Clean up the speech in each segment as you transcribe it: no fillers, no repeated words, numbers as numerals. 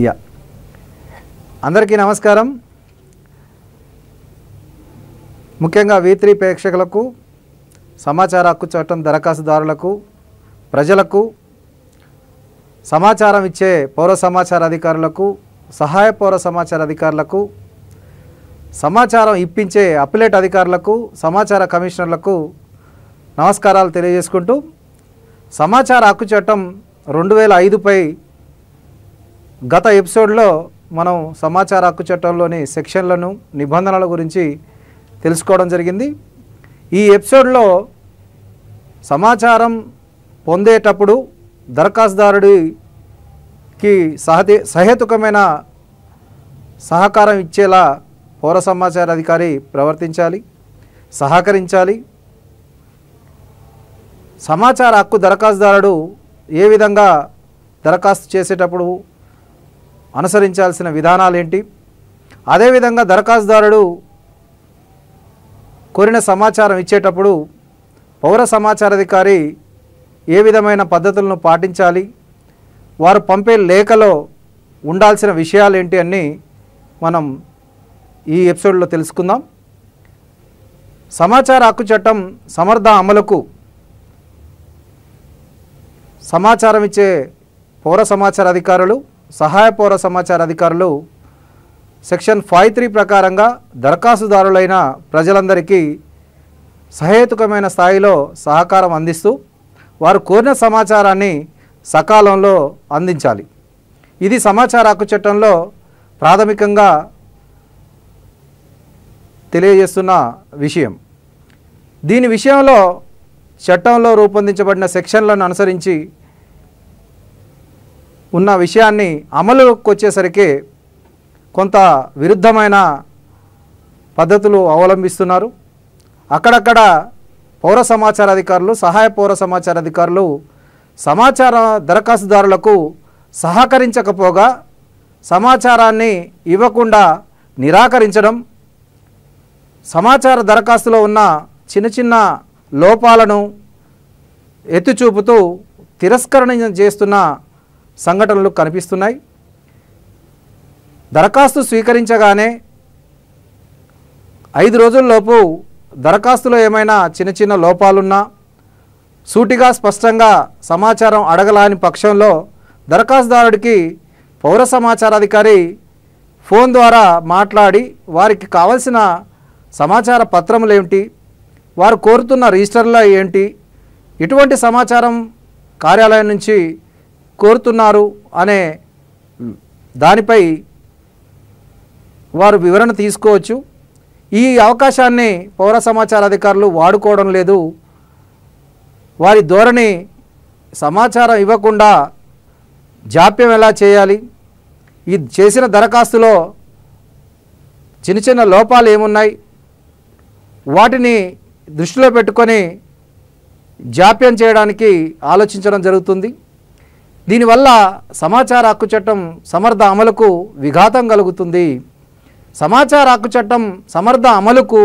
Yeah అందరికీ నమస్కారం. ముఖ్యంగా V3 ప్రేక్షకులకు, సమాచార హక్కు చట్టం దరఖాస్తుదారులకు, ప్రజలకు, సమాచారం ఇచ్చే పౌర సమాచార అధికారులకు, సహాయ పౌర సమాచార అధికారులకు, సమాచారం ఇప్పించే అప్పిలేట్ అధికారులకు, సమాచార కమిషనర్లకు నమస్కారాలు తెలియజేసుకుంటూ, సమాచార హక్కు చట్టం 2005పై గత ఎపిసోడ్లో మనం సమాచార హక్కు చట్టంలోని సెక్షన్లను, నిబంధనల గురించి తెలుసుకోవడం జరిగింది. ఈ ఎపిసోడ్లో సమాచారం పొందేటప్పుడు దరఖాస్తుదారుడికి సహేతుకమైన సహకారం ఇచ్చేలా పౌర సమాచార అధికారి ప్రవర్తించాలి, సహకరించాలి. సమాచార హక్కు దరఖాస్తుదారుడు ఏ విధంగా దరఖాస్తు చేసేటప్పుడు అనుసరించాల్సిన విధానాలు ఏంటి, అదేవిధంగా దరఖాస్తుదారుడు కోరిన సమాచారం ఇచ్చేటప్పుడు పౌర సమాచార అధికారి ఏ విధమైన పద్ధతులను పాటించాలి, వారు పంపే లేఖలో ఉండాల్సిన విషయాలు ఏంటి అన్నీ మనం ఈ ఎపిసోడ్లో తెలుసుకుందాం. సమాచార హక్కు చట్టం సమర్థ అమలుకు సమాచారం ఇచ్చే పౌర సమాచార అధికారులు, సహాయ పౌర సమాచార అధికారులు సెక్షన్ 53 ప్రకారంగా దరఖాస్తుదారులైన ప్రజలందరికీ సహేతుకమైన స్థాయిలో సహకారం అందిస్తూ వారు కోరిన సమాచారాన్ని సకాలంలో అందించాలి. ఇది సమాచార హక్కు చట్టంలో ప్రాథమికంగా తెలియజేస్తున్న విషయం. దీని విషయంలో చట్టంలో రూపొందించబడిన సెక్షన్లను అనుసరించి ఉన్న విషయాన్ని అమలుకి వచ్చేసరికి కొంత విరుద్ధమైన పద్ధతులు అవలంబిస్తున్నారు. అక్కడక్కడ పౌర సమాచార అధికారులు, సహాయ పౌర సమాచార అధికారులు సమాచార దరఖాస్తుదారులకు సహకరించకపోగా సమాచారాన్ని ఇవ్వకుండా నిరాకరించడం, సమాచార దరఖాస్తులో ఉన్న చిన్న చిన్న లోపాలను ఎత్తిచూపుతూ తిరస్కరణ చేస్తున్న సంఘటనలు కనిపిస్తున్నాయి. దరఖాస్తు స్వీకరించగానే 5 రోజుల్లోపు దరఖాస్తులో ఏమైనా చిన్న చిన్న లోపాలున్నా సూటిగా స్పష్టంగా సమాచారం అడగలాని పక్షంలో దరఖాస్తుదారుడికి పౌర సమాచార అధికారి ఫోన్ ద్వారా మాట్లాడి వారికి కావలసిన సమాచార పత్రములు ఏమిటి, వారు కోరుతున్న రిజిస్టర్లో ఏంటి, ఎటువంటి సమాచారం కార్యాలయం నుంచి కోరుతున్నారు అనే దానిపై వారు వివరణ తీసుకోవచ్చు. ఈ అవకాశాన్ని పౌర సమాచార అధికారులు వాడుకోవడం లేదు. వారి ధోరణి సమాచారం ఇవ్వకుండా జాప్యం ఎలా చేయాలి, ఈ చేసిన దరఖాస్తులో చిన్న చిన్న లోపాలు ఏమున్నాయి, వాటిని దృష్టిలో పెట్టుకొని జాప్యం చేయడానికి ఆలోచించడం జరుగుతుంది. దీనివల్ల సమాచార హక్కు చట్టం సమర్థ అమలుకు విఘాతం కలుగుతుంది. సమాచార హక్కు చట్టం సమర్థ అమలుకు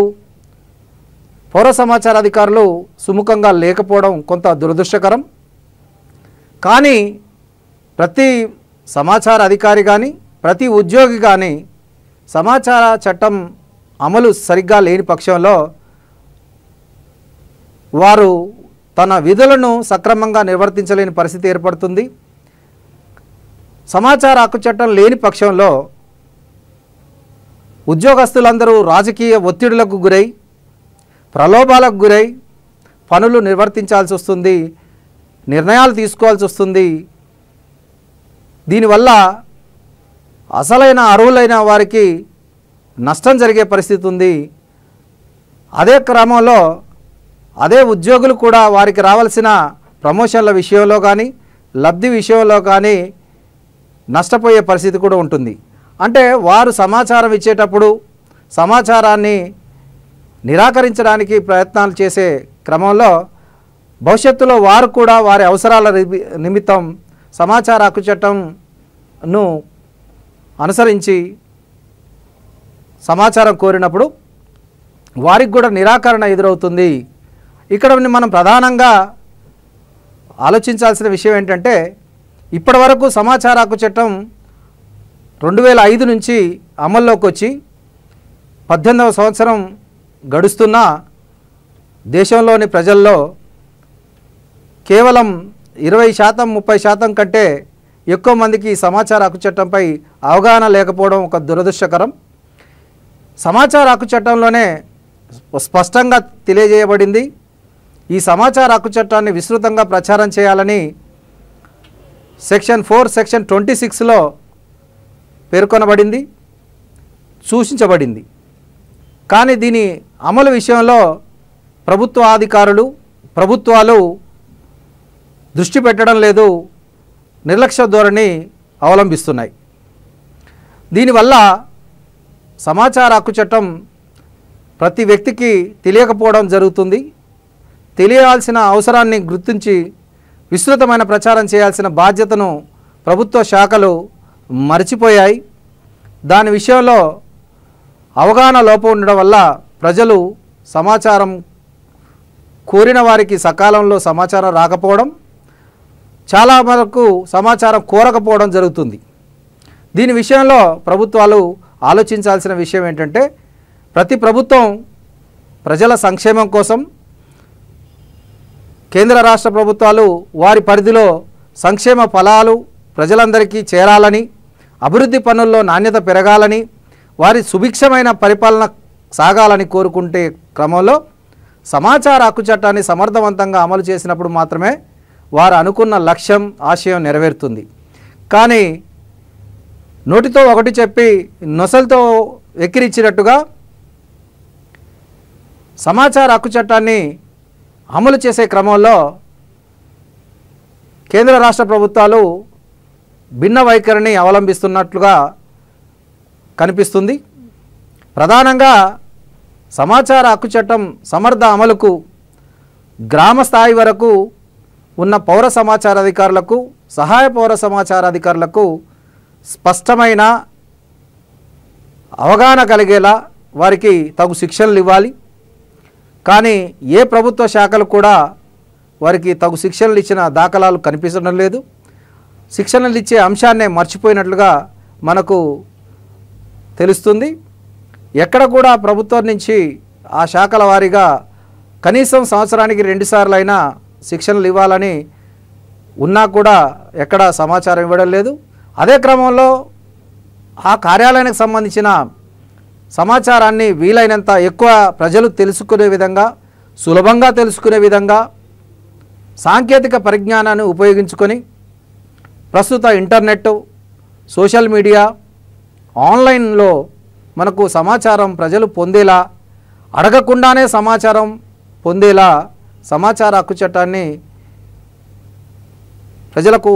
పౌర సమాచార అధికారులు సుముఖంగా లేకపోవడం కొంత దురదృష్టకరం. కానీ ప్రతి సమాచార అధికారి కానీ, ప్రతి ఉద్యోగి కానీ సమాచార చట్టం అమలు సరిగ్గా లేని పక్షంలో వారు తన విధులను సక్రమంగా నిర్వర్తించలేని పరిస్థితి ఏర్పడుతుంది. సమాచార హక్కు చట్టం లేని పక్షంలో ఉద్యోగస్తులందరూ రాజకీయ ఒత్తిడులకు గురై, ప్రలోభాలకు గురై పనులు నిర్వర్తించాల్సి వస్తుంది, నిర్ణయాలు తీసుకోవాల్సి వస్తుంది. దీనివల్ల అసలైన అర్హులైన వారికి నష్టం జరిగే పరిస్థితి ఉంది. అదే క్రమంలో అదే ఉద్యోగులు కూడా వారికి రావాల్సిన ప్రమోషన్ల విషయంలో కానీ, లబ్ధి విషయంలో కానీ నష్టపోయే పరిస్థితి కూడా ఉంటుంది. అంటే వారు సమాచారం ఇచ్చేటప్పుడు సమాచారాన్ని నిరాకరించడానికి ప్రయత్నాలు చేసే క్రమంలో భవిష్యత్తులో వారు కూడా వారి అవసరాల నిమిత్తం సమాచార హక్కు చట్టంను అనుసరించి సమాచారం కోరినప్పుడు వారికి కూడా నిరాకరణ ఎదురవుతుంది. ఇక్కడ మనం ప్రధానంగా ఆలోచించాల్సిన విషయం ఏంటంటే, ఇప్పటివరకు సమాచార హక్కు చట్టం 2005 నుంచి అమల్లోకి వచ్చి 18వ సంవత్సరం గడుస్తున్న దేశంలోని ప్రజల్లో కేవలం 20% 30% కంటే ఎక్కువ మందికి సమాచార హక్కు చట్టంపై అవగాహన లేకపోవడం ఒక దురదృష్టకరం. సమాచార హక్కు చట్టంలోనే స్పష్టంగా తెలియజేయబడింది. ఈ సమాచార హక్కు చట్టాన్ని విస్తృతంగా ప్రచారం చేయాలని సెక్షన్ 4 సెక్షన్ 26లో పేర్కొనబడింది, సూచించబడింది. కానీ దీని అమలు విషయంలో ప్రభుత్వాలు దృష్టి పెట్టడం లేదు, నిర్లక్ష్య ధోరణి అవలంబిస్తున్నాయి. దీనివల్ల సమాచార హక్కు చట్టం ప్రతి వ్యక్తికి తెలియకపోవడం జరుగుతుంది. తెలియాల్సిన అవసరాన్ని గుర్తించి విస్తృతమైన ప్రచారం చేయాల్సిన బాధ్యతను ప్రభుత్వ శాఖలు మర్చిపోయాయి. దాని విషయంలో అవగాహన లోపం ఉండడం వల్ల ప్రజలు సమాచారం కోరిన వారికి సకాలంలో సమాచారం రాకపోవడం, చాలా వరకు సమాచారం కోరకపోవడం జరుగుతుంది. దీని విషయంలో ప్రభుత్వాలు ఆలోచించాల్సిన విషయం ఏంటంటే, ప్రతి ప్రభుత్వం ప్రజల సంక్షేమం కోసం, కేంద్ర రాష్ట్ర ప్రభుత్వాలు వారి పరిధిలో సంక్షేమ ఫలాలు ప్రజలందరికీ చేరాలని, అభివృద్ధి పనుల్లో నాణ్యత పెరగాలని, వారి సుభిక్షమైన పరిపాలన సాగాలని కోరుకుంటే క్రమంలో సమాచార హక్కు చట్టాన్ని సమర్థవంతంగా అమలు చేసినప్పుడు మాత్రమే వారు అనుకున్న లక్ష్యం, ఆశయం నెరవేరుతుంది. కానీ నోటితో ఒకటి చెప్పి నొసలతో ఎక్కిరిచ్చినట్టుగా సమాచార హక్కు చట్టాన్ని అమలు చేసే క్రమంలో కేంద్ర రాష్ట్ర ప్రభుత్వాలు భిన్న వైఖరిని అవలంబిస్తున్నట్లుగా కనిపిస్తుంది. ప్రధానంగా సమాచార హక్కు చట్టం సమర్థ అమలుకు గ్రామ స్థాయి వరకు ఉన్న పౌర సమాచార అధికారులకు, సహాయ పౌర సమాచార అధికారులకు స్పష్టమైన అవగాహన కలిగేలా వారికి తగు శిక్షణలు ఇవ్వాలి. కానీ ఏ ప్రభుత్వ శాఖలు కూడా వారికి తగు శిక్షణలు ఇచ్చిన దాఖలాలు కనిపించడం లేదు. శిక్షణలు ఇచ్చే అంశాన్నే మర్చిపోయినట్లుగా మనకు తెలుస్తుంది. ఎక్కడ కూడా ప్రభుత్వం నుంచి ఆ శాఖల వారీగా కనీసం సంవత్సరానికి 2 సార్లు అయినా శిక్షణలు ఇవ్వాలని ఉన్నా కూడా ఎక్కడ సమాచారం ఇవ్వడం లేదు. అదే క్రమంలో ఆ కార్యాలయానికి సంబంధించిన సమాచారాన్ని వీలైనంత ఎక్కువ ప్రజలు తెలుసుకునే విధంగా, సులభంగా తెలుసుకునే విధంగా సాంకేతిక పరిజ్ఞానాన్ని ఉపయోగించుకొని ప్రస్తుత ఇంటర్నెట్, సోషల్ మీడియా, ఆన్లైన్లో మనకు సమాచారం ప్రజలు పొందేలా, అడగకుండానే సమాచారం పొందేలా సమాచార హక్కు చట్టాన్ని ప్రజలకు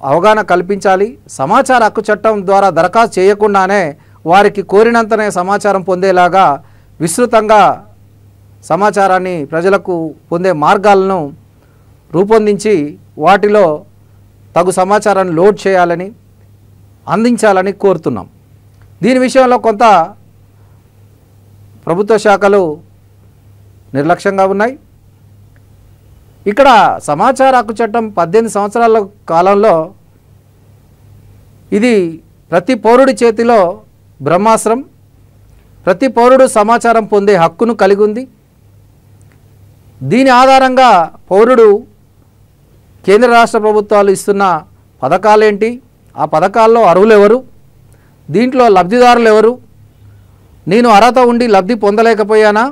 అవగాహన కల్పించాలి. సమాచార హక్కు చట్టం ద్వారా దరఖాస్తు చేయకుండానే వారికి కోరినంతనే సమాచారం పొందేలాగా విస్తృతంగా సమాచారాన్ని ప్రజలకు పొందే మార్గాలను రూపొందించి వాటిలో తగు సమాచారాన్ని లోడ్ చేయాలని, అందించాలని కోరుతున్నాం. దీని విషయంలో కొంత ప్రభుత్వ శాఖలు నిర్లక్ష్యంగా ఉన్నాయి. ఇక్కడ సమాచార హక్కు చట్టం 18 సంవత్సరాల కాలంలో ఇది ప్రతి పౌరుడి చేతిలో బ్రహ్మాస్త్రం. ప్రతి పౌరుడు సమాచారం పొందే హక్కును కలిగి ఉంది. దీని ఆధారంగా పౌరుడు కేంద్ర రాష్ట్ర ప్రభుత్వాలు ఇస్తున్న పథకాలేంటి, ఆ పథకాల్లో అర్హులు ఎవరు, దీంట్లో లబ్ధిదారులు ఎవరు, నేను అర్హత ఉండి లబ్ధి పొందలేకపోయానా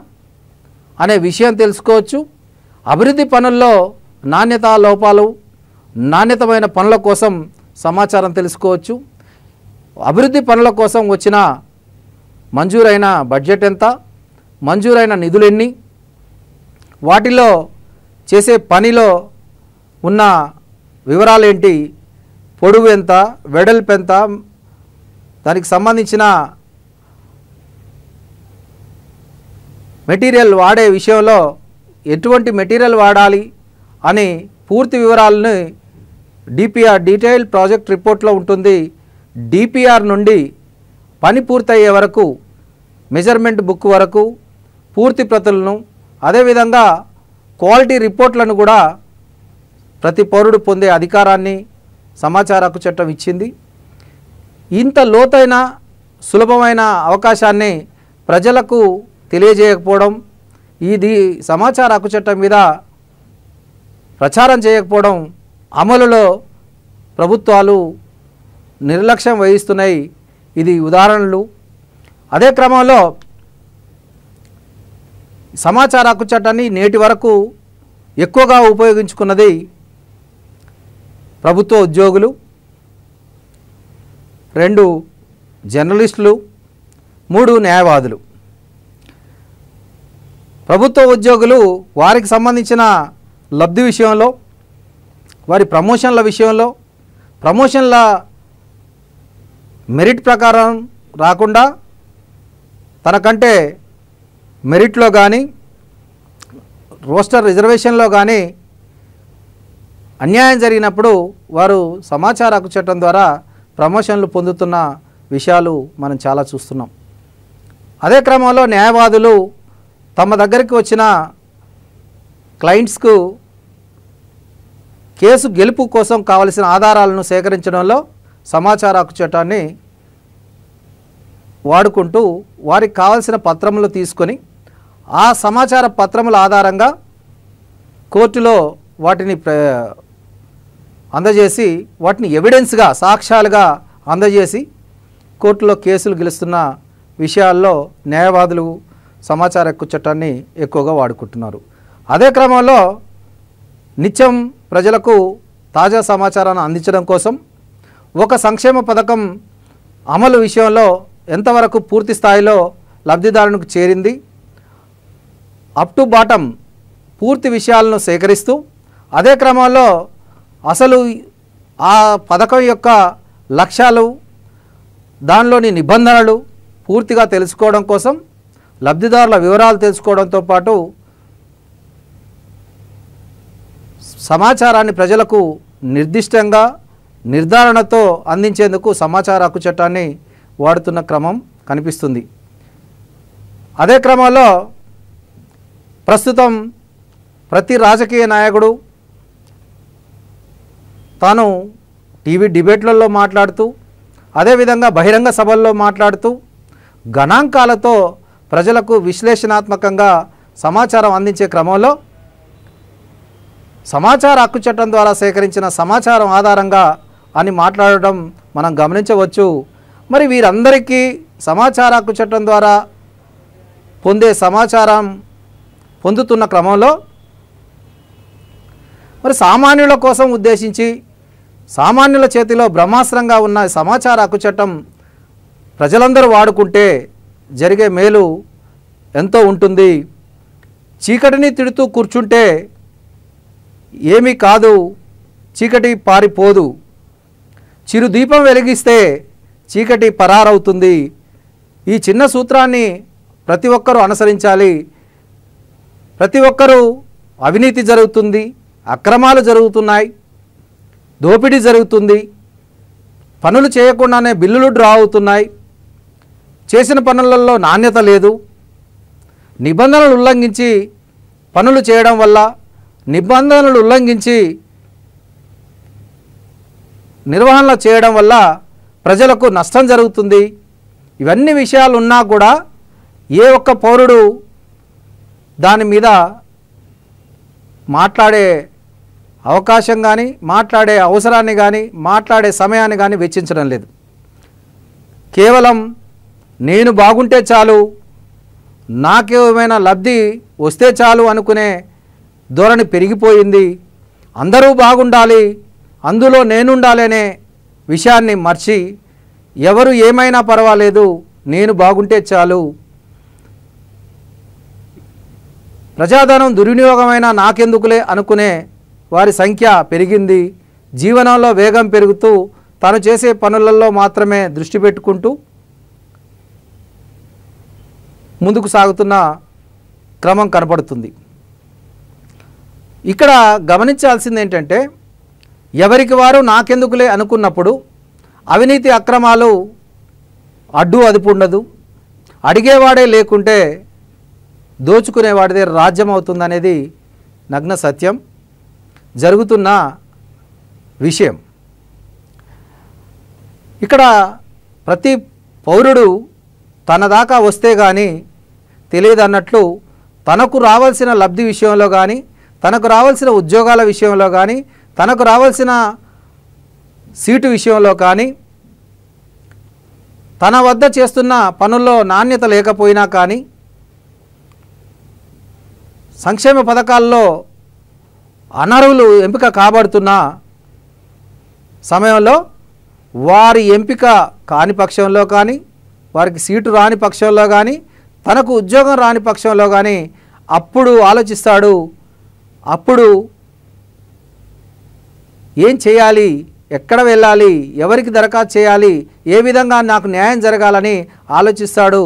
అనే విషయం తెలుసుకోవచ్చు. అభివృద్ధి పనుల్లో నాణ్యతా లోపాలు, నాణ్యతమైన పనుల కోసం సమాచారం తెలుసుకోవచ్చు. అభివృద్ధి పనుల కోసం వచ్చిన మంజూరైన బడ్జెట్ ఎంత, మంజూరైన నిధులు ఎన్ని, వాటిలో చేసే పనిలో ఉన్న వివరాలేంటి, పొడవు ఎంత, వెడల్పు ఎంత, దానికి సంబంధించిన మెటీరియల్ వాడే విషయంలో ఎటువంటి మెటీరియల్ వాడాలి అని పూర్తి వివరాలను డిపిఆర్ డీటెయిల్ ప్రాజెక్ట్ రిపోర్ట్లో ఉంటుంది. డిపిఆర్ నుండి పని పూర్తయ్యే వరకు మెజర్మెంట్ బుక్ వరకు పూర్తి ప్రతులను, అదేవిధంగా క్వాలిటీ రిపోర్ట్లను కూడా ప్రతి పౌరుడు పొందే అధికారాన్ని సమాచార హక్కు చట్టం ఇచ్చింది. ఇంత లోతైన సులభమైన అవకాశాన్ని ప్రజలకు తెలియజేయకపోవడం, ఇది సమాచార హక్కు చట్టం మీద ప్రచారం చేయకపోవడం, అమలులో ప్రభుత్వాలు నిర్లక్ష్యం వహిస్తున్నాయి. ఇది ఉదాహరణలు. అదే క్రమంలో సమాచార హక్కు చట్టాన్ని నేటి వరకు ఎక్కువగా ఉపయోగించుకున్నది ప్రభుత్వ ఉద్యోగులు, 2 జర్నలిస్టులు, 3 న్యాయవాదులు. ప్రభుత్వ ఉద్యోగులు వారికి సంబంధించిన లబ్ధి విషయంలో, వారి ప్రమోషన్ల విషయంలో, ప్రమోషన్ల మెరిట్ ప్రకారం రాకుండా తనకంటే మెరిట్లో కానీ రోస్టర్ రిజర్వేషన్లో కానీ అన్యాయం జరిగినప్పుడు వారు సమాచార హక్కు చట్టం ద్వారా ప్రమోషన్లు పొందుతున్న విషయాలు మనం చాలా చూస్తున్నాం. అదే క్రమంలో న్యాయవాదులు తమ దగ్గరికి వచ్చిన క్లయింట్స్కు కేసు గెలుపు కోసం కావలసిన ఆధారాలను సేకరించడంలో సమాచార హక్కు చట్టాన్ని వాడుకుంటూ వారికి కావలసిన పత్రములు తీసుకొని ఆ సమాచార పత్రముల ఆధారంగా కోర్టులో వాటిని అందజేసి వాటిని ఎవిడెన్స్గా, సాక్ష్యాలుగా అందజేసి కోర్టులో కేసులు గెలుస్తున్న విషయాల్లో న్యాయవాదులు సమాచార హక్కు చట్టాన్ని ఎక్కువగా వాడుకుంటున్నారు. అదే క్రమంలో నిత్యం ప్రజలకు తాజా సమాచారాన్ని అందించడం కోసం ఒక సంక్షేమ పథకం అమలు విషయంలో ఎంతవరకు పూర్తి స్థాయిలో లబ్ధిదారునికి చేరింది, అప్ టు బాటం పూర్తి విషయాలను సేకరిస్తూ అదే క్రమంలో అసలు ఆ పథకం యొక్క లక్ష్యాలు, దానిలోని నిబంధనలు పూర్తిగా తెలుసుకోవడం కోసం లబ్ధిదారుల వివరాలు తెలుసుకోవడంతో పాటు సమాచారాన్ని ప్రజలకు నిర్దిష్టంగా నిర్ధారణతో అందించేందుకు సమాచార హక్కు చట్టాన్ని వాడుతున్న క్రమం కనిపిస్తుంది. అదే క్రమంలో ప్రస్తుతం ప్రతి రాజకీయ నాయకుడు తాను టీవీ డిబేట్లలో మాట్లాడుతూ, అదేవిధంగా బహిరంగ సభల్లో మాట్లాడుతూ గణాంకాలతో ప్రజలకు విశ్లేషణాత్మకంగా సమాచారం అందించే క్రమంలో సమాచార హక్కు చట్టం ద్వారా సేకరించిన సమాచారం ఆధారంగా అని మాట్లాడడం మనం గమనించవచ్చు. మరి వీరందరికీ సమాచార హక్కు చట్టం ద్వారా పొందే సమాచారం పొందుతున్న క్రమంలో మరి సామాన్యుల కోసం ఉద్దేశించి సామాన్యుల చేతిలో బ్రహ్మాస్త్రంగా ఉన్న సమాచార హక్కు చట్టం ప్రజలందరూ వాడుకుంటే జరిగే మేలు ఎంతో ఉంటుంది. చీకటిని తిడుతూ కూర్చుంటే ఏమీ కాదు, చీకటి పారిపోదు. చిరు దీపం వెలిగిస్తే చీకటి పరారవుతుంది. ఈ చిన్న సూత్రాన్ని ప్రతి ఒక్కరూ అనుసరించాలి. ప్రతి ఒక్కరూ అవినీతి జరుగుతుంది, అక్రమాలు జరుగుతున్నాయి, దోపిడీ జరుగుతుంది, పనులు చేయకుండానే బిల్లులు డ్రా అవుతున్నాయి, చేసిన పనులలో నాణ్యత లేదు, నిబంధనలు ఉల్లంఘించి పనులు చేయడం వల్ల, నిబంధనలు ఉల్లంఘించి నిర్వహణ చేయడం వల్ల ప్రజలకు నష్టం జరుగుతుంది. ఇవన్నీ విషయాలు ఉన్నా కూడా ఏ ఒక్క పౌరుడు దాని మీద మాట్లాడే అవకాశం కానీ, మాట్లాడే అవసరాన్ని కానీ, మాట్లాడే సమయాన్ని కానీ వెచ్చించడం లేదు. కేవలం నేను బాగుంటే చాలు, నాకేమైనా లబ్ధి వస్తే చాలు అనుకునే ధోరణి పెరిగిపోయింది. అందరూ బాగుండాలి, అందులో నేనుండాలి అనే విషయాన్ని మర్చి ఎవరు ఏమైనా పర్వాలేదు, నేను బాగుంటే చాలు, ప్రజాధనం దుర్వినియోగమైన నాకెందుకులే అనుకునే వారి సంఖ్య పెరిగింది. జీవనంలో వేగం పెరుగుతూ తాను చేసే పనులలో మాత్రమే దృష్టి పెట్టుకుంటూ ముందుకు సాగుతున్న క్రమం కనపడుతుంది. ఇక్కడ గమనించాల్సింది ఏంటంటే, ఎవరికి వారు నాకెందుకులే అనుకున్నప్పుడు అవినీతి అక్రమాలు అడ్డు అదుపు ఉండదు. అడిగేవాడే లేకుంటే దోచుకునేవాడిదే రాజ్యం అవుతుందనేది నగ్న సత్యం, జరుగుతున్న విషయం. ఇక్కడ ప్రతి పౌరుడు తన దాకా వస్తే కానీ తెలియదు అన్నట్లు తనకు రావాల్సిన లబ్ధి విషయంలో కానీ, తనకు రావాల్సిన ఉద్యోగాల విషయంలో కానీ, తనకు రావాల్సిన సీటు విషయంలో కానీ, తన వద్ద చేస్తున్న పనుల్లో నాణ్యత లేకపోయినా కానీ, సంక్షేమ పథకాల్లో అనర్హులు ఎంపిక కాబడుతున్న సమయంలో వారి ఎంపిక కాని పక్షంలో కానీ, వారికి సీటు రాని పక్షంలో కానీ, తనకు ఉద్యోగం రాని పక్షంలో కానీ అప్పుడు ఆలోచిస్తాడు. అప్పుడు ఏం చేయాలి, ఎక్కడ వెళ్ళాలి, ఎవరికి దరఖాస్తు చేయాలి, ఏ విధంగా నాకు న్యాయం జరగాలని ఆలోచిస్తాడు.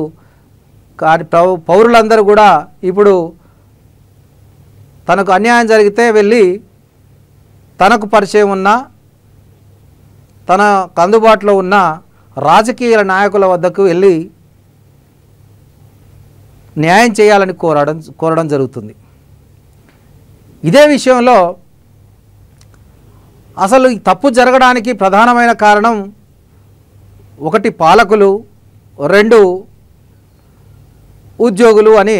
కానీ పౌరులందరూ కూడా ఇప్పుడు తనకు అన్యాయం జరిగితే వెళ్ళి తనకు పరిచయం ఉన్న, తనకు అందుబాటులో ఉన్న రాజకీయ నాయకుల వద్దకు వెళ్ళి న్యాయం చేయాలని కోరడం జరుగుతుంది. ఇదే విషయంలో అసలు ఈ తప్పు జరగడానికి ప్రధానమైన కారణం 1 పాలకులు, 2 ఉద్యోగులు అని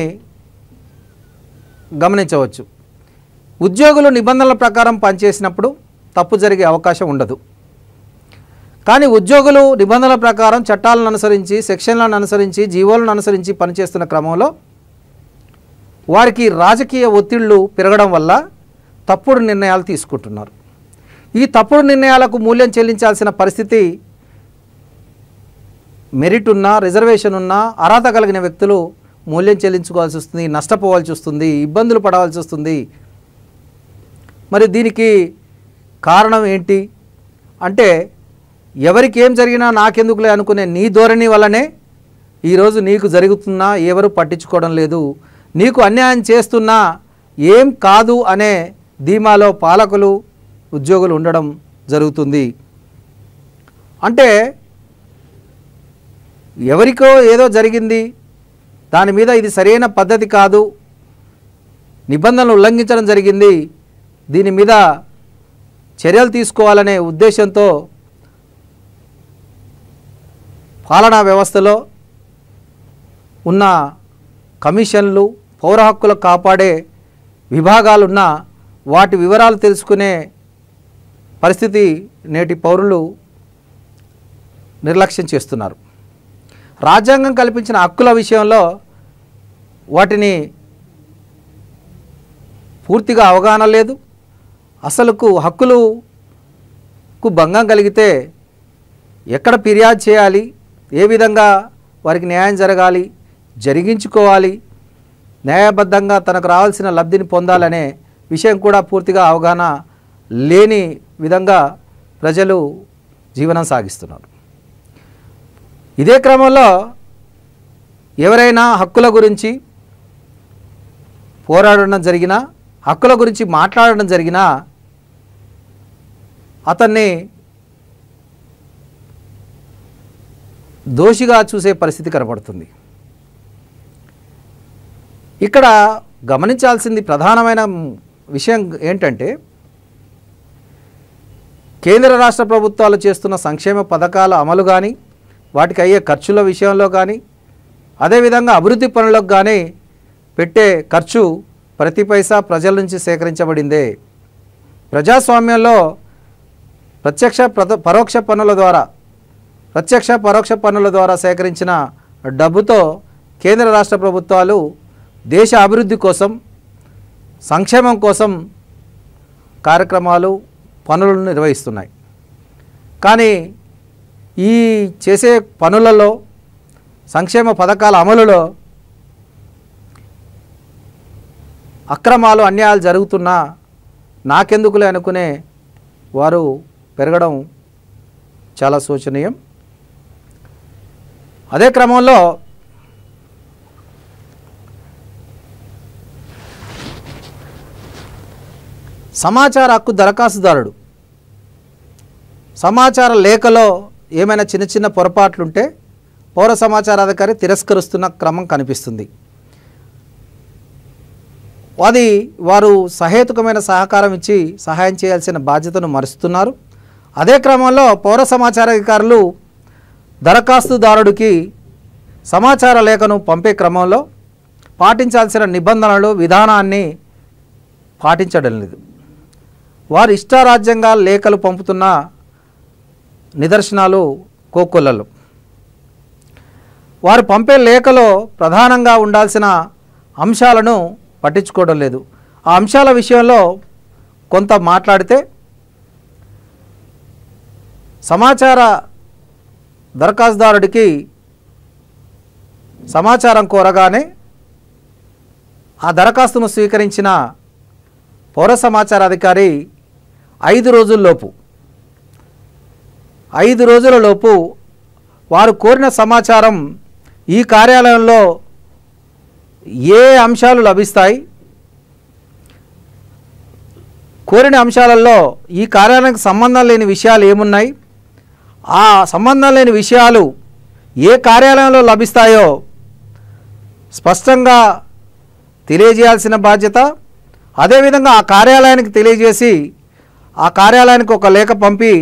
గమనించవచ్చు. ఉద్యోగులు నిబంధనల ప్రకారం పనిచేసినప్పుడు తప్పు జరిగే అవకాశం ఉండదు. కానీ ఉద్యోగులు నిబంధనల ప్రకారం చట్టాలను అనుసరించి, సెక్షన్లను అనుసరించి, జీవోలను అనుసరించి పనిచేస్తున్న క్రమంలో వారికి రాజకీయ ఒత్తిళ్లు పెరగడం వల్ల తప్పుడు నిర్ణయాలు తీసుకుంటున్నారు. ఈ తప్పుడు నిర్ణయాలకు మూల్యం చెల్లించాల్సిన పరిస్థితి మెరిట్ ఉన్న, రిజర్వేషన్ ఉన్న, అర్హత కలిగిన వ్యక్తులు మూల్యం చెల్లించుకోవాల్సి వస్తుంది, నష్టపోవాల్సి వస్తుంది, ఇబ్బందులు పడవలసి వస్తుంది. మరి దీనికి కారణం ఏంటి అంటే, ఎవరికి ఏం జరిగినా నాకెందుకులే అనుకునే నీ ధోరణి వల్లనే ఈరోజు నీకు జరుగుతున్నా ఎవరు పట్టించుకోవడం లేదు. నీకు అన్యాయం చేస్తున్నా ఏం కాదు అనే ధీమాలో పాలకులు, ఉద్యోగులు ఉండడం జరుగుతుంది. అంటే ఎవరికో ఏదో జరిగింది, దాని మీద ఇది సరైన పద్ధతి కాదు, నిబంధనలు ఉల్లంఘించడం జరిగింది, దీని మీద చర్యలు తీసుకోవాలనే ఉద్దేశంతో పాలనా వ్యవస్థలో ఉన్న కమిషన్లు, పౌర హక్కులు కాపాడే విభాగాలున్న వాటి వివరాలు తెలుసుకునే పరిస్థితి నేటి పౌరులు నిర్లక్ష్యం చేస్తున్నారు. రాజ్యాంగం కల్పించిన హక్కుల విషయంలో వాటిని పూర్తిగా అవగాహన లేదు. అసలుకు హక్కులకు భంగం కలిగితే ఎక్కడ ఫిర్యాదు చేయాలి, ఏ విధంగా వారికి న్యాయం జరగాలి, జరిగించుకోవాలి, న్యాయబద్ధంగా తనకు రావాల్సిన లబ్ధిని పొందాలనే విషయం కూడా పూర్తిగా అవగాహన లేని విధంగా ప్రజలు జీవనం సాగిస్తున్నారు. ఇదే క్రమంలో ఎవరైనా హక్కుల గురించి పోరాడడం జరిగినా, హక్కుల గురించి మాట్లాడడం జరిగినా అతన్ని దోషిగా చూసే పరిస్థితి కనబడుతుంది. ఇక్కడ గమనించాల్సింది ప్రధానమైన విషయం ఏంటంటే, కేంద్ర రాష్ట్ర ప్రభుత్వాలు చేస్తున్న సంక్షేమ పథకాల అమలు కానీ, వాటికి అయ్యే ఖర్చుల విషయంలో కానీ, అదేవిధంగా అభివృద్ధి పనులకు కానీ పెట్టే ఖర్చు ప్రతి పైసా ప్రజల నుంచి సేకరించబడిందే. ప్రజాస్వామ్యంలో పరోక్ష పన్నుల ద్వారా సేకరించిన డబ్బుతో కేంద్ర రాష్ట్ర ప్రభుత్వాలు దేశ అభివృద్ధి కోసం, సంక్షేమం కోసం కార్యక్రమాలు, పనులను నిర్వహిస్తున్నాయి. కానీ ఈ చేసే పనులలో, సంక్షేమ పథకాల అమలులో అక్రమాలు, అన్యాయాలు జరుగుతున్నా నాకెందుకులే అనుకునే వారు పెరగడం చాలా శోచనీయం. అదే క్రమంలో సమాచార హక్కు దరఖాస్తుదారుడు సమాచార లేఖలో ఏమైనా చిన్న చిన్న పొరపాట్లుంటే పౌర సమాచార అధికారి తిరస్కరిస్తున్న క్రమం కనిపిస్తుంది. అది వారు సహేతుకమైన సహకారం ఇచ్చి సహాయం చేయాల్సిన బాధ్యతను మరుస్తున్నారు. అదే క్రమంలో పౌర సమాచార అధికారులు దరఖాస్తుదారుడికి సమాచార లేఖను పంపే క్రమంలో పాటించాల్సిన నిబంధనలు విధానాన్ని పాటించడం లేదు. వారు ఇష్టారాజ్యంగా లేఖలు పంపుతున్న నిదర్శనాలు కోకొల్లలు. వారు పంపే లేఖలో ప్రధానంగా ఉండాల్సిన అంశాలను పట్టించుకోవడం లేదు. ఆ అంశాల విషయంలో కొంత మాట్లాడితే సమాచార దరఖాస్తుదారుడికి సమాచారం కోరగానే ఆ దరఖాస్తును స్వీకరించిన పౌర సమాచార అధికారి 5 రోజులలోపు వారు కోరిన సమాచారం ఈ కార్యాలయంలో ఏ అంశాలు లభిస్తాయి, కోరిన అంశాలలో ఈ కార్యాలయానికి సంబంధం లేని విషయాలు ఏమున్నాయి, ఆ సంబంధం లేని విషయాలు ఏ కార్యాలయంలో లభిస్తాయో స్పష్టంగా తెలియజేయాల్సిన బాధ్యత. అదేవిధంగా ఆ కార్యాలయానికి తెలియజేసి ఆ కార్యాలయానికి ఒక లేఖ పంపి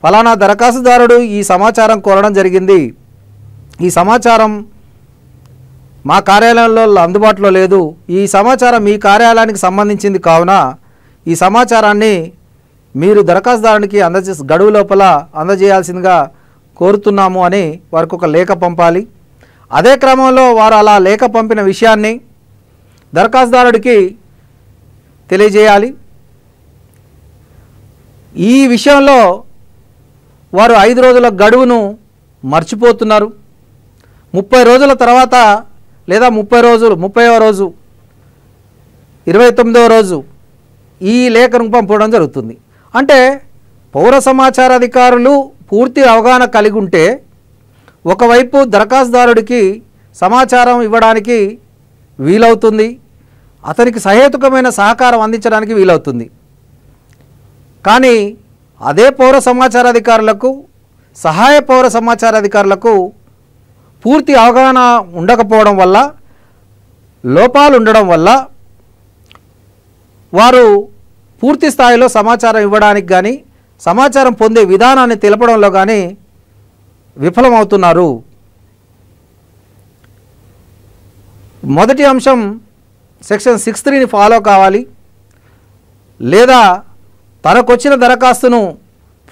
ఫలానా దరఖాస్తుదారుడు ఈ సమాచారం కోరడం జరిగింది, ఈ సమాచారం మా కార్యాలయంలో అందుబాటులో లేదు, ఈ సమాచారం మీ కార్యాలయానికి సంబంధించింది కావున ఈ సమాచారాన్ని మీరు దరఖాస్తుదారునికి గడువు లోపల అందజేయాల్సిందిగా కోరుతున్నాము అని వారికి ఒక లేఖ పంపాలి. అదే క్రమంలో వారు అలా లేఖ పంపిన విషయాన్ని దరఖాస్తుదారుడికి తెలియజేయాలి. ఈ విషయంలో వారు 5 రోజుల గడువును మర్చిపోతున్నారు. 30 రోజుల తర్వాత లేదా 30వ రోజు 29వ రోజు ఈ లేఖను పంపడం జరుగుతుంది. అంటే పౌర సమాచార అధికారులు పూర్తి అవగాహన కలిగి ఉంటే ఒకవైపు దరఖాస్తుదారుడికి సమాచారం ఇవ్వడానికి వీలవుతుంది, అతనికి సహేతుకమైన సహకారం అందించడానికి వీలవుతుంది. కానీ అదే పౌర సమాచార అధికారులకు, సహాయ పౌర సమాచార అధికారులకు పూర్తి అవగాహన ఉండకపోవడం వల్ల, లోపాలు ఉండడం వల్ల వారు పూర్తి స్థాయిలో సమాచారం ఇవ్వడానికి కానీ సమాచారం పొందే విధానాన్ని తెలపడంలో కానీ విఫలమవుతున్నారు. మొదటి అంశం సెక్షన్ 63ని ఫాలో కావాలి, లేదా తనకొచ్చిన దరఖాస్తును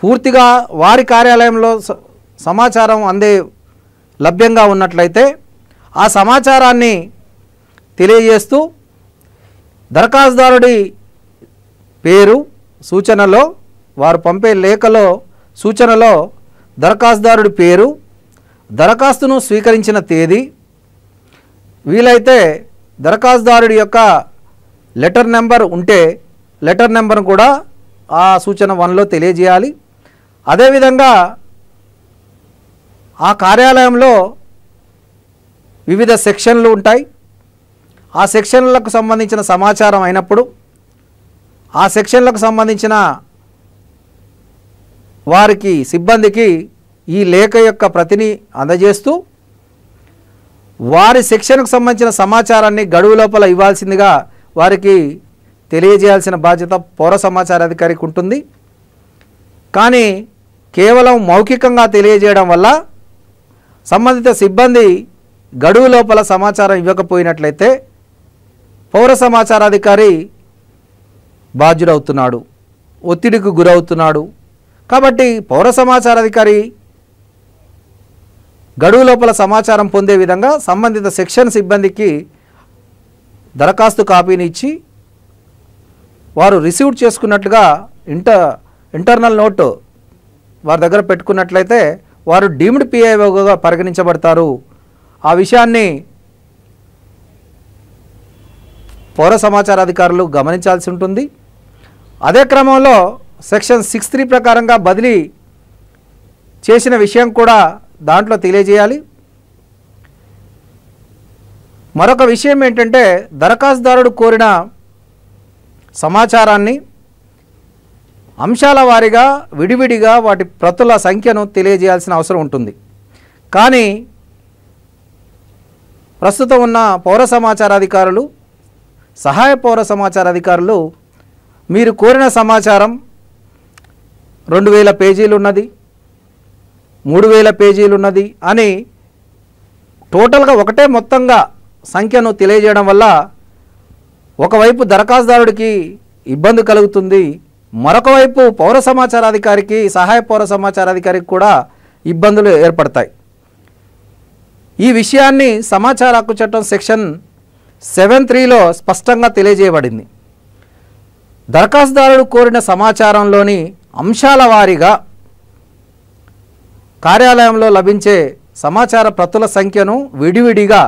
పూర్తిగా వారి కార్యాలయంలో సమాచారం లభ్యంగా ఉన్నట్లయితే ఆ సమాచారాన్ని తెలియజేస్తూ దరఖాస్తుదారుడి పేరు సూచనలో, వారు పంపే లేఖలో సూచనలో దరఖాస్తుదారుడి పేరు, దరఖాస్తును స్వీకరించిన తేదీ, వీలైతే దరఖాస్తుదారుడి యొక్క లెటర్ నెంబర్ ఉంటే లెటర్ నెంబర్ను కూడా ఆ సూచన 1లో తెలియజేయాలి. అదేవిధంగా ఆ కార్యాలయంలో వివిధ సెక్షన్లు ఉంటాయి. ఆ సెక్షన్లకు సంబంధించిన సమాచారం అయినప్పుడు ఆ సెక్షన్లకు సంబంధించిన వారికి సిబ్బందికి ఈ లేఖ యొక్క ప్రతిని అందజేస్తూ వారి సెక్షన్కు సంబంధించిన సమాచారాన్ని గడువు లోపల ఇవ్వాల్సిందిగా వారికి తెలియజేయాల్సిన బాధ్యత పౌర సమాచార అధికారికి ఉంటుంది. కానీ కేవలం మౌఖికంగా తెలియజేయడం వల్ల సంబంధిత సిబ్బంది గడువు లోపల సమాచారం ఇవ్వకపోయినట్లయితే పౌర సమాచార అధికారి బాధ్యుడవుతున్నాడు, ఒత్తిడికి గురవుతున్నాడు. కాబట్టి పౌర సమాచార అధికారి గడువు లోపల సమాచారం పొందే విధంగా సంబంధిత సెక్షన్ సిబ్బందికి దరఖాస్తు కాపీని ఇచ్చి వారు రిసీవ్ చేసుకున్నట్లుగా ఇంటర్నల్ నోట్ వారి దగ్గర పెట్టుకున్నట్లయితే వారు డీమ్డ్ పిఐఓగా పరిగణించబడతారు. ఆ విషయాన్ని పౌర సమాచార అధికారులు గమనించాల్సి ఉంటుంది. అదే క్రమంలో సెక్షన్ 63 ప్రకారంగా బదిలీ చేసిన విషయం కూడా దాంట్లో తెలియజేయాలి. మరొక విషయం ఏంటంటే దరఖాస్తుదారుడు కోరిన సమాచారాన్ని అంశాల వారీగా విడివిడిగా వాటి ప్రతుల సంఖ్యను తెలియజేయాల్సిన అవసరం ఉంటుంది. కానీ ప్రస్తుతం ఉన్న పౌర సమాచార అధికారులు, సహాయ పౌర సమాచార అధికారులు మీరు కోరిన సమాచారం 2000 పేజీలు ఉన్నది, 3000 పేజీలు ఉన్నది అని టోటల్గా ఒకటే మొత్తంగా సంఖ్యను తెలియజేయడం వల్ల ఒకవైపు దరఖాస్తుదారుడికి ఇబ్బంది కలుగుతుంది, మరొక వైపు పౌర సమాచారాధికారికి, సహాయ పౌర సమాచారాధికారికి కూడా ఇబ్బందులు ఏర్పడతాయి. ఈ విషయాన్ని సమాచార హక్కు చట్టం సెక్షన్ 7(3)లో స్పష్టంగా తెలియజేయబడింది. దరఖాస్తుదారుడు కోరిన సమాచారంలోని అంశాల వారీగా కార్యాలయంలో లభించే సమాచార ప్రతుల సంఖ్యను విడివిడిగా,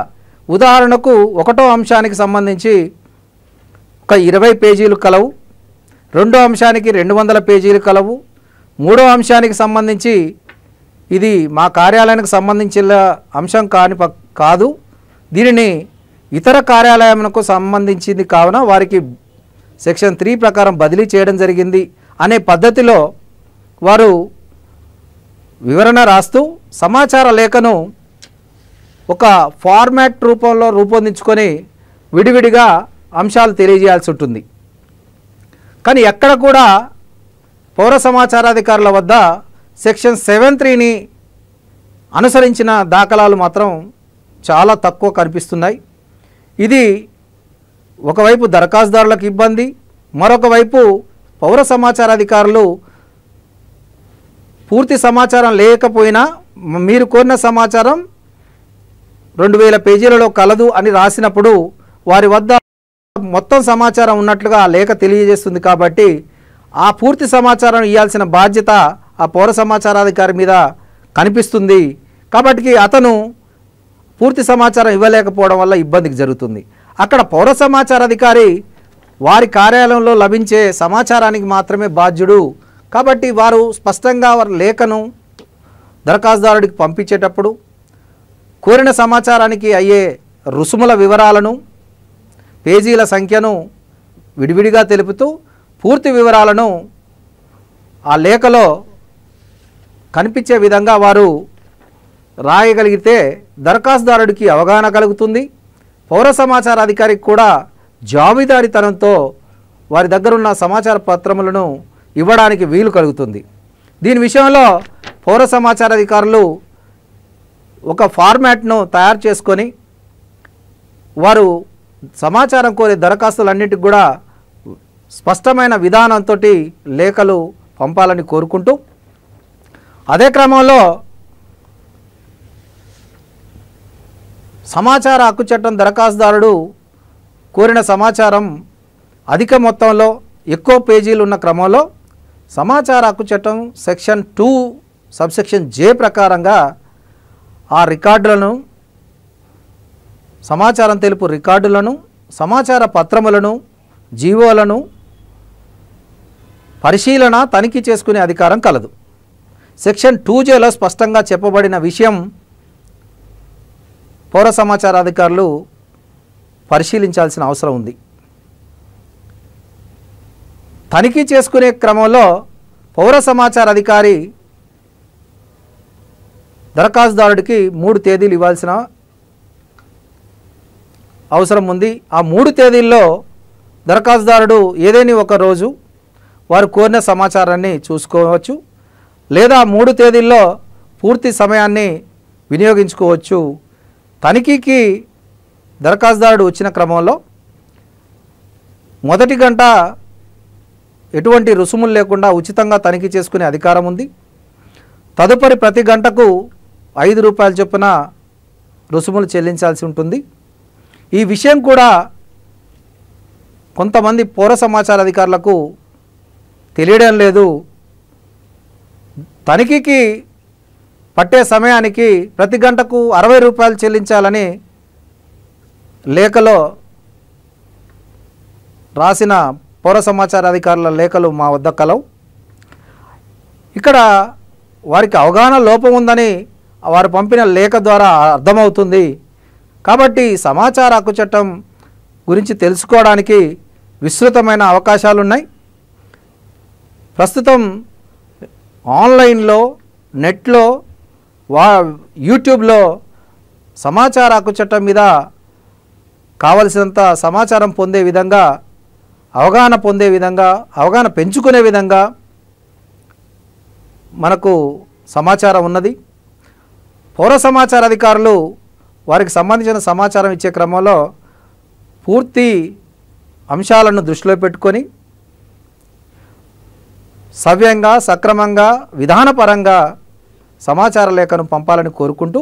ఉదాహరణకు 1వ అంశానికి సంబంధించి ఒక 20 పేజీలు కలవు, 2వ అంశానికి 200 పేజీలు కలవు, 3వ అంశానికి సంబంధించి ఇది మా కార్యాలయానికి సంబంధించిన అంశం కాదు, దీనిని ఇతర కార్యాలయాలకు సంబంధించింది కావున వారికి సెక్షన్ 3 ప్రకారం బదిలీ చేయడం జరిగింది అనే పద్ధతిలో వారు వివరణ రాస్తూ సమాచార లేఖను ఒక ఫార్మాట్ రూపంలో రూపొందించుకొని విడివిడిగా అంశాలు తెలియజేయాల్సి ఉంటుంది. కానీ ఎక్కడ కూడా పౌర సమాచారాధికారుల వద్ద సెక్షన్ 7(3)ని అనుసరించిన దాఖలాలు మాత్రం చాలా తక్కువ కనిపిస్తున్నాయి. ఇది ఒకవైపు దరఖాస్తుదారులకు ఇబ్బంది, మరొక వైపు పౌర సమాచారాధికారులు పూర్తి సమాచారం లేకపోయినా మీరు కోరిన సమాచారం 2000 పేజీలలో కలదు అని రాసినప్పుడు వారి వద్ద మొత్తం సమాచారం ఉన్నట్లుగా ఆ లేఖ తెలియజేస్తుంది. కాబట్టి ఆ పూర్తి సమాచారం ఇవ్వాల్సిన బాధ్యత ఆ పౌర సమాచారాధికారి మీద కనిపిస్తుంది. కాబట్టి అతను పూర్తి సమాచారం ఇవ్వలేకపోవడం వల్ల ఇబ్బందికి జరుగుతుంది. అక్కడ పౌర సమాచారాధికారి వారి కార్యాలయంలో లభించే సమాచారానికి మాత్రమే బాధ్యుడు. కాబట్టి వారు స్పష్టంగా వారి లేఖను దరఖాస్తుదారుడికి పంపించేటప్పుడు కోరిన సమాచారానికి అయ్యే రుసుముల వివరాలను, పేజీల సంఖ్యను విడివిడిగా తెలుపుతూ పూర్తి వివరాలను ఆ లేఖలో కనిపించే విధంగా వారు రాయగలిగితే దరఖాస్తుదారుడికి అవగాహన కలుగుతుంది. పౌర సమాచార అధికారికి కూడా జవాబుదారీతనంతో వారి దగ్గరున్న సమాచార పత్రములను ఇవ్వడానికి వీలు కలుగుతుంది. దీని విషయంలో పౌర సమాచార అధికారులు ఒక ఫార్మాట్ను తయారు చేసుకొని వారు సమాచారం కోరే దరఖాస్తులన్నిటికి కూడా స్పష్టమైన విధానంతో లేఖలు పంపాలని కోరుకుంటూ, అదే క్రమంలో సమాచార హక్కు చట్టం దరఖాస్తుదారుడు కోరిన సమాచారం అధిక మొత్తంలో ఎక్కువ పేజీలు ఉన్న క్రమంలో సమాచార హక్కు చట్టం సెక్షన్ 2 సబ్సెక్షన్ J ప్రకారంగా ఆ రికార్డులను, సమాచారం తెలుపు రికార్డులను, సమాచార పత్రములను, జీవోలను పరిశీలన, తనిఖీ చేసుకునే అధికారం కలదు. సెక్షన్ 2Jలో స్పష్టంగా చెప్పబడిన విషయం పౌర సమాచార అధికారులు పరిశీలించాల్సిన అవసరం ఉంది. తనిఖీ చేసుకునే క్రమంలో పౌర సమాచార అధికారి దరఖాస్తుదారుడికి 3 తేదీలు ఇవ్వాల్సిన అవసరం ఉంది. ఆ 3 తేదీల్లో దరఖాస్తుదారుడు ఏదేని ఒక రోజు వారు కోరిన సమాచారాన్ని చూసుకోవచ్చు, లేదా 3 తేదీల్లో పూర్తి సమయాన్ని వినియోగించుకోవచ్చు. తనిఖీకి దరఖాస్తుదారుడు వచ్చిన క్రమంలో మొదటి గంట ఎటువంటి రుసుములు లేకుండా ఉచితంగా తనిఖీ చేసుకునే అధికారం ఉంది. తదుపరి ప్రతి గంటకు ₹5 చొప్పున రుసుములు చెల్లించాల్సి ఉంటుంది. ఈ విషయం కూడా కొంతమంది పౌర సమాచార అధికారులకు తెలియడం లేదు. తనిఖీకి పట్టే సమయానికి ప్రతి గంటకు ₹60 చెల్లించాలని లేఖలో రాసిన పౌర సమాచార అధికారుల లేఖలు మా వద్ద కలవు. ఇక్కడ వారికి అవగాహన లోపం ఉందని వారు పంపిన లేఖ ద్వారా అర్థమవుతుంది. కాబట్టి సమాచార హక్కు చట్టం గురించి తెలుసుకోవడానికి విస్తృతమైన అవకాశాలు ఉన్నాయి. ప్రస్తుతం ఆన్లైన్లో, నెట్లో, యూట్యూబ్లో సమాచార హక్కు చట్టం మీద కావలసినంత సమాచారం పొందే విధంగా, అవగాహన పొందే విధంగా, అవగాహన పెంచుకునే విధంగా మనకు సమాచారం ఉన్నది. పౌర సమాచార అధికారులు వారికి సంబంధించిన సమాచారం ఇచ్చే క్రమంలో పూర్తి అంశాలను దృష్టిలో పెట్టుకొని సవ్యంగా, సక్రమంగా, విధానపరంగా సమాచార లేఖను పంపాలని కోరుకుంటూ,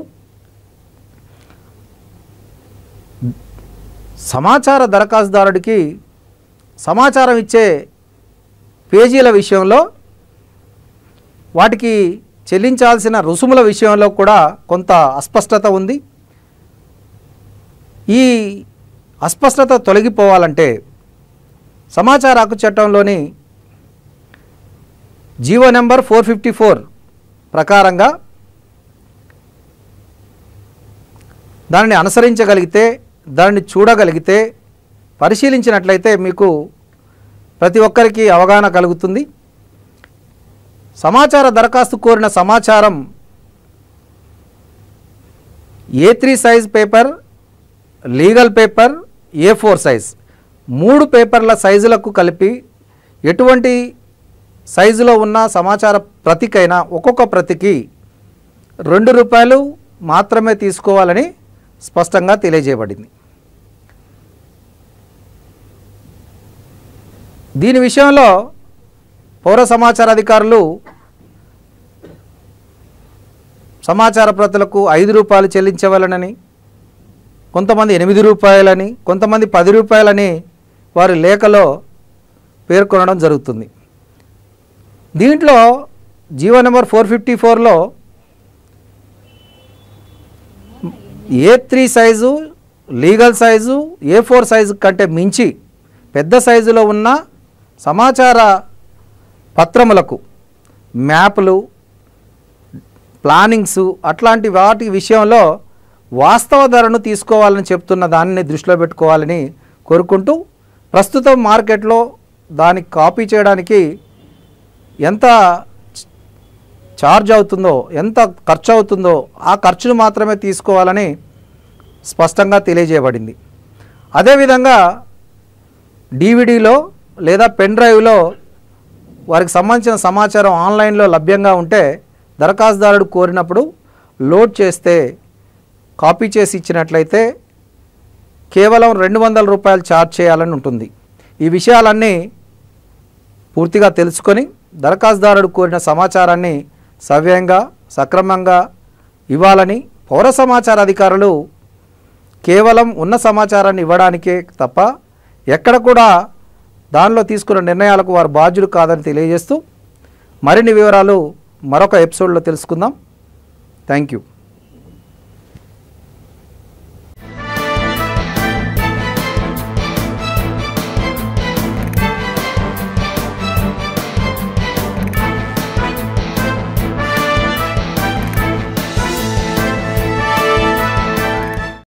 సమాచార దరఖాస్తుదారుడికి సమాచారం ఇచ్చే పేజీల విషయంలో వాటికి చెల్లించాల్సిన రుసుముల విషయంలో కూడా కొంత అస్పష్టత ఉంది. ఈ అస్పష్టత తొలగిపోవాలంటే సమాచార హక్కు చట్టంలోని జీవో నెంబర్ 454 ప్రకారంగా దానిని అనుసరించగలిగితే, దానిని చూడగలిగితే, పరిశీలించినట్లయితే మీకు ప్రతి ఒక్కరికి అవగాహన కలుగుతుంది. సమాచార దరఖాస్తు కోరిన సమాచారం A3 size paper, legal paper, A4 size 3 పేపర్ల సైజులకు కలిపి ఎటువంటి సైజులో ఉన్న సమాచార ప్రతికైనా ఒక్కొక్క ప్రతికి ₹2 మాత్రమే తీసుకోవాలని స్పష్టంగా తెలియజేయబడింది. దీని విషయంలో పౌర సమాచార అధికారులు సమాచార ప్రతులకు ₹5 చెల్లించవలనని, కొంతమంది ₹8 కొంతమంది ₹10 వారి లేఖలో పేర్కొనడం జరుగుతుంది. దీంట్లో జీవో నెంబర్ 454లో A3 size, legal size, A4 size కంటే మించి పెద్ద సైజులో ఉన్న సమాచార పత్రములకు మ్యాప్లు, ప్లానింగ్స్ అట్లాంటి వాటి విషయంలో వాస్తవ ధరను తీసుకోవాలని చెప్తున్న దానిని దృష్టిలో పెట్టుకోవాలని కోరుకుంటూ, ప్రస్తుతం మార్కెట్లో దానికి కాపీ చేయడానికి ఎంత ఛార్జ్ అవుతుందో, ఎంత ఖర్చు అవుతుందో ఆ ఖర్చును మాత్రమే తీసుకోవాలని స్పష్టంగా తెలియజేయబడింది. అదేవిధంగా డివిడిలో లేదా పెన్ డ్రైవ్లో వారికి సంబంధించిన సమాచారం ఆన్లైన్లో లభ్యంగా ఉంటే దరఖాస్తుదారుడు కోరినప్పుడు లోడ్ చేస్తే, కాపీ చేసి ఇచ్చినట్లయితే కేవలం ₹200 ఛార్జ్ చేయాలని ఉంటుంది. ఈ విషయాలన్నీ పూర్తిగా తెలుసుకొని దరఖాస్తుదారుడు కోరిన సమాచారాన్ని సవ్యంగా, సక్రమంగా ఇవ్వాలని పౌర సమాచార అధికారులు కేవలం ఉన్న సమాచారాన్ని ఇవ్వడానికే తప్ప ఎక్కడ కూడా దానిలో తీసుకున్న నిర్ణయాలకు వారు బాధ్యులు కాదని తెలియజేస్తూ, మరిన్ని వివరాలు మరొక ఎపిసోడ్లో తెలుసుకుందాం. Thank you.